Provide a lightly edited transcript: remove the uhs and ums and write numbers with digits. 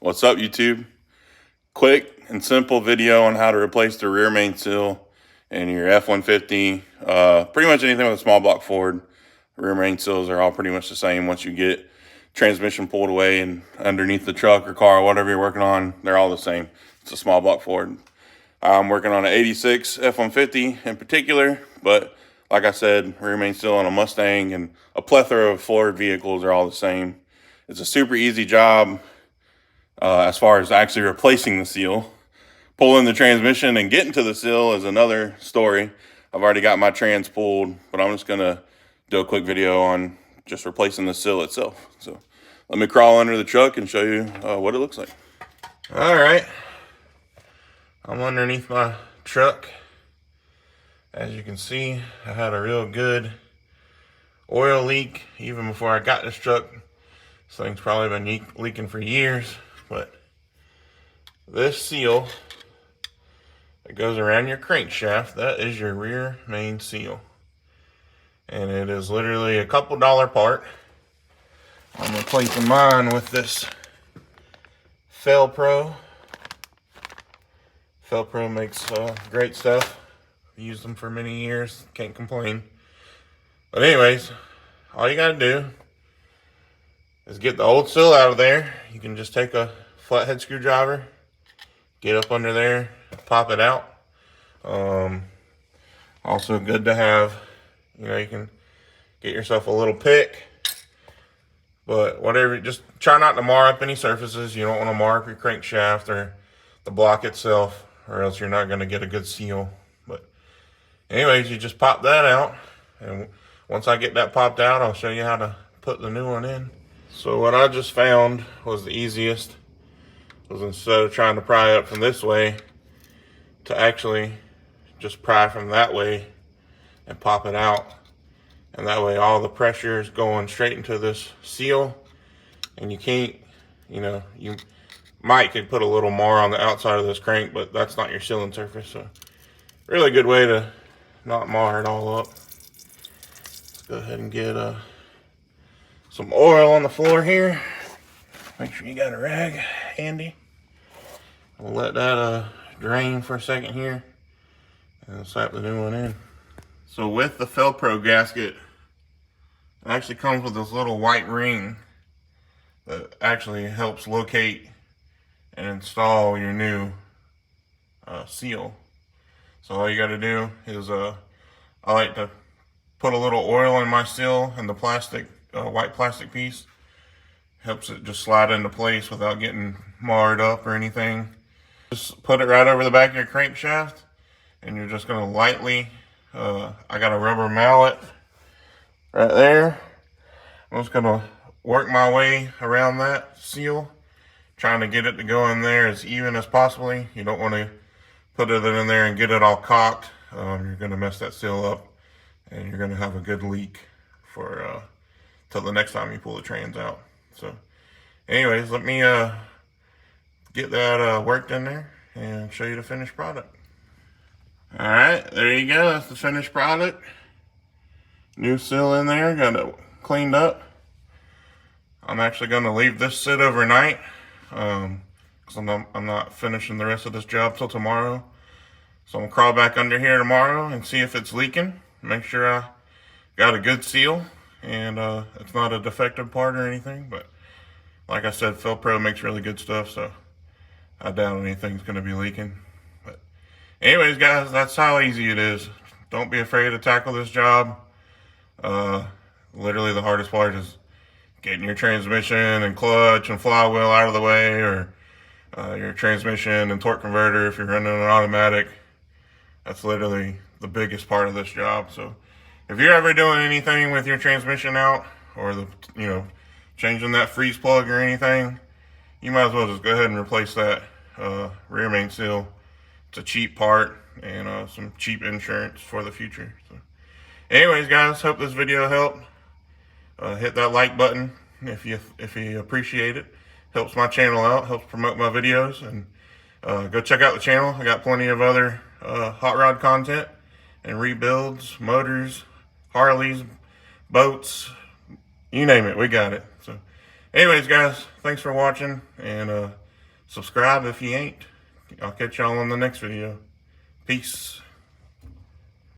What's up, YouTube? Quick and simple video on how to replace the rear main seal in your F-150. Pretty much anything with a small block Ford. Rear main seals are all pretty much the same. Once you get transmission pulled away and underneath the truck or car or whatever you're working on, they're all the same. It's a small block Ford. I'm working on an 86 F-150 in particular, but like I said, rear main seal on a Mustang and a plethora of Ford vehicles are all the same. It's a super easy job. As far as actually replacing the seal. Pulling the transmission and getting to the seal is another story. I've already got my trans pulled, but I'm just gonna do a quick video on just replacing the seal itself. So let me crawl under the truck and show you what it looks like. All right, I'm underneath my truck. As you can see, I had a real good oil leak even before I got this truck. This thing's probably been leaking for years. But this seal that goes around your crankshaft, that is your rear main seal. And it is literally a couple dollar part. I'm replacing mine with this FEL-PRO. FEL-PRO makes great stuff. Used them for many years, can't complain. But anyways, all you gotta do is get the old seal out of there. You can just take a flathead screwdriver, get up under there, pop it out. Also good to have, you can get yourself a little pick, but whatever, just try not to mar up any surfaces. You don't want to mar up your crankshaft or the block itself, or else you're not going to get a good seal. But anyways, you just pop that out, and once I get that popped out, I'll show you how to put the new one in. So what I just found was the easiest, was instead of trying to pry up from this way, to actually just pry from that way and pop it out. And that way all the pressure is going straight into this seal, and you can't, you could put a little more on the outside of this crank, but that's not your sealing surface. So really good way to not mar it all up. Let's go ahead and get some oil on the floor here. Make sure you got a rag handy. We'll let that drain for a second here and slap the new one in. So with the FEL-PRO gasket, it actually comes with this little white ring that actually helps locate and install your new seal. So all you got to do is I like to put a little oil in my seal and the plastic white plastic piece. Helps it just slide into place without getting marred up or anything. Just put it right over the back of your crankshaft, and you're just gonna lightly, I got a rubber mallet right there. I'm just gonna work my way around that seal, trying to get it to go in there as even as possibly. You don't want to put it in there and get it all cocked. You're gonna mess that seal up, and you're gonna have a good leak for till the next time you pull the trans out. So anyways, let me get that worked in there and show you the finished product. All right, there you go. That's the finished product. New seal in there, got it cleaned up. I'm actually going to leave this sit overnight because I'm not finishing the rest of this job till tomorrow. So I'm going to crawl back under here tomorrow and see if it's leaking. Make sure I got a good seal and it's not a defective part or anything. But like I said, FEL-PRO makes really good stuff, so I doubt anything's going to be leaking. But anyways, guys, that's how easy it is. Don't be afraid to tackle this job. Literally the hardest part is getting your transmission and clutch and flywheel out of the way, or your transmission and torque converter if you're running an automatic. That's literally the biggest part of this job. So if you're ever doing anything with your transmission out, or changing that freeze plug or anything, you might as well just go ahead and replace that rear main seal. It's a cheap part and some cheap insurance for the future. So anyways, guys, hope this video helped. Hit that like button if you appreciate it. Helps my channel out, helps promote my videos, and go check out the channel. I got plenty of other hot rod content and rebuilds, motors, Harleys, boats, you name it, we got it. So anyways, guys, thanks for watching, and Subscribe if you ain't. I'll catch y'all on the next video. Peace.